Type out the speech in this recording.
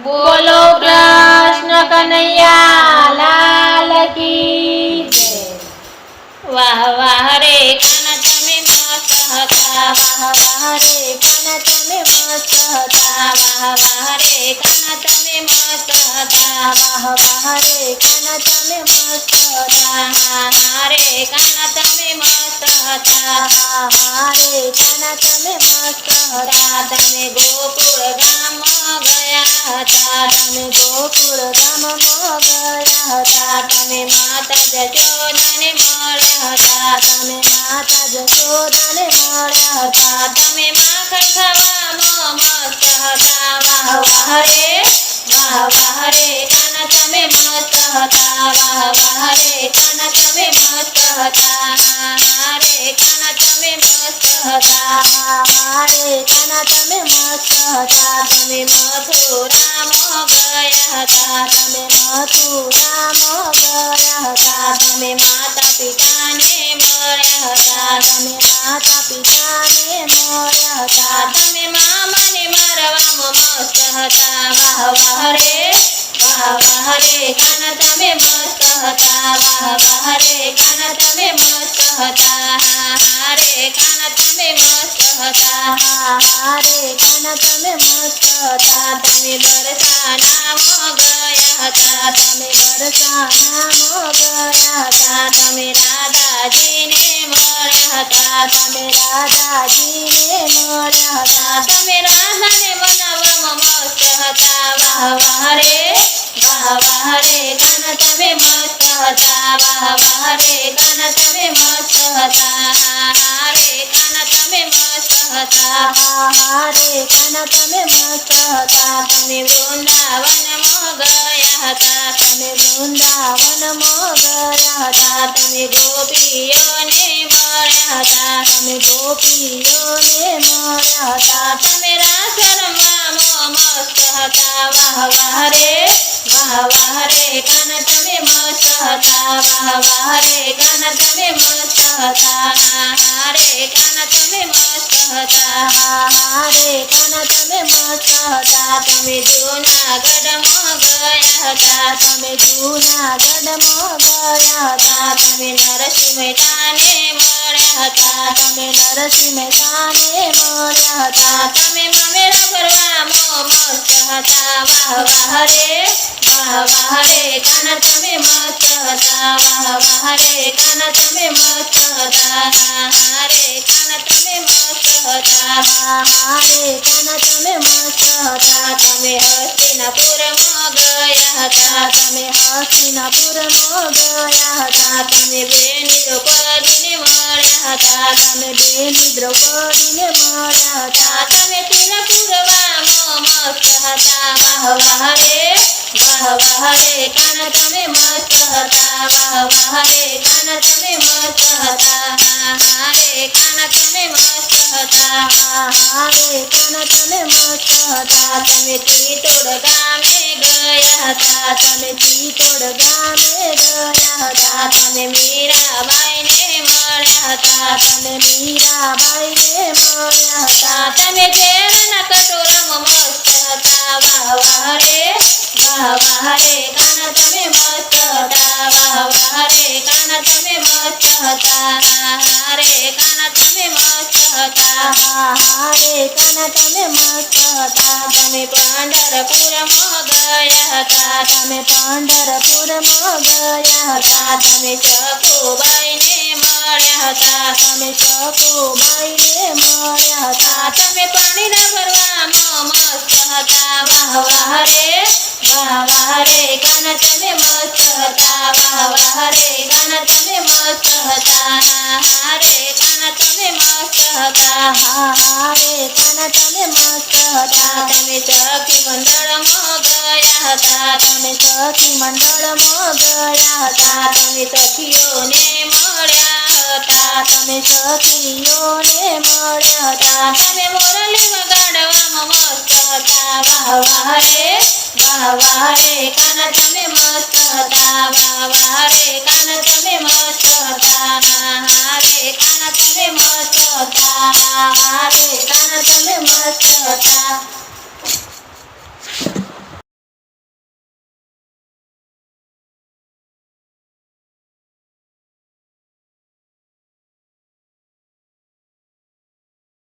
બોલો કૃષ્ણ કનૈયા લાલ કી જય। વાહ વાહ રે કાના તમે મસ્ત હતા, વાહ વાહ રે કાના તમે મસ્ત હતા, વાહ વાહ રે કાના તમે મસ્ત હતા, વાહ વાહ રે કાના તમે મસ્ત હતા, હા હા રે કાના તમે મસ્ત હતા, હા હા રે કાના તમે મસ્ત હતા। તમે ગોકુળ ગામમાં ગયા હતા, તમે ગોકુળ ગામમાં ગયા હતા, તમે માતા જશોદાને મળ્યા હતા, તમે માતા જશોદાને મળ્યા હતા, તમે માખણ ખાવામાં મસ્ત હતા, વાહ વાહ રે કાના તમે મસ્ત હતા, વાહ વાહ રે કાના તમે મસ્ત હતા, હા હા રે કાના તમે મસ્ત હતા, હા હા રે કાના તમે મસ્ત હતા। તમે મથુરામાં ગયા હતા, તમે મથુરામાં ગયા હતા, તમે માતા પિતાને મળ્યા હતા, તમે માતા પિતાને મળ્યા હતા, તમે મામાને મારવામાં મસ્ત હતા, વાહ વાહ રે કાના તમે મસ્ત હતા, વાહ વાહ રે કાના તમે મસ્ત હતા, હા હા રે કાના તમે મસ્ત હતા, હા હા રે કાના તમે મસ્ત હતા। તમે બરસાનામાં ગયા હતા, તમે બરસાનામાં ગયા હતા, તમે રાધાજીને મળ્યા હતા, તમે રાધાજીને મળ્યા હતા, તમે રાધાને બનાવવામાં મસ્ત હતા, વાહ વાહ રે કાના તમે મસ્ત હતા, વાહ વાહ રે કાના તમે મસ્ત હતા, હા હા રે કાના તમે મસ્ત હતા, હા હા રે કાના તમે મસ્ત હતા। તમે વૃંદાવનમાં ગયા હતા, તમે વૃંદાવનમાં ગયા હતા, તમે ગોપીઓને મળ્યા હતા, તમે ગોપીઓને મળ્યા હતા, તમે રાસ રમવામાં મસ્ત હતા, વાહ વાહ રે કાના તમે મસ્ત હતા, વાહ વાહ રે કાના તમે મસ્ત હતા, હા હા રે કાના તમે મસ્ત હતા, હા હા રે કાના તમે મસ્ત હતા। તમે જૂનાગઢમાં ગયા હતા, તમે જૂનાગઢમાં ગયા હતા, તમે નરસિંહ મહેતાને મળ્યા હતા, તમે નરસિંહ મહેતાને મળ્યા હતા, તમે મામેરા ભરવામાં મસ્ત હતા, વાહ વાહ રે કાના તમે મસ્ત હતા, વાહ વાહ રે કાના તમે મસ્ત હતા, હા હા રે કાના તમે મસ્ત હતા, હા હા રે કાના તમે મસ્ત હતા। તમે હસ્તિનાપુરમાં ગયા હતા, તમે હસ્તિનાપુરમાં ગયા હતા, તમે બેની દ્રૌપદીને મળ્યા હતા, તમે બેની દ્રૌપદીને મળ્યા હતા, તમે તિલકપુરમાં મસ્ત હતા, વાહ વાહ રે કાના તમે મસ્ત હતા, વાહ વાહ રે કાના તમે મસ્ત હતા, હા હા રે કાના તમે મસ્ત હતા, હા હા રે કાના તમે મસ્ત હતા। તમે ચિત્તોડ ગામે ગયા હતા, તમે ચિત્તોડ ગામે ગયા હતા, તમે મીરાબાઈને મળ્યા હતા, તમે મીરાબાઈને મળ્યા હતા, તમે ઝેરના કટોરામાં મસ્ત હતા, વાહ વાહ રે કાના તમે મસ્ત હતા, વાહ વાહ રે કાના તમે મસ્ત હતા, હા હા રે કાના તમે મસ્ત હતા, હા હા રે કાના તમે મસ્ત હતા। તમે પંઢરપુરમાં ગયા હતા, તમે પંઢરપુરમાં ગયા હતા, તમે સખુબાઈને મળ્યા હતા, તમે સખુબાઈને મળ્યા હતા, તમે પાણીના ભરવામાં મસ્ત હતા, વાહ વાહ રે કાના તમે મસ્ત હતા, વાહ વાહ રે કાના તમે મસ્ત હતા, હા હા રે કાના તમે મસ્ત હતા, હા હા રે કાના તમે મસ્ત હતા। તમે સખી મંડળમાં ગયા હતા, તમે સખી મંડળમાં ગયા હતા, તમે સખીઓને મળ્યા હતા, તમે સખીઓને મળ્યા હતા, તમે મોરલી વગાડવામાં મસ્ત હતા, વાહ વાહ રે કાના તમે મસ્ત હતા, વાહ વાહ રે કાના તમે મસ્ત હતા, હા હા રે કાના તમે મસ્ત હતા, હા હા રે કાના તમે મસ્ત હતા।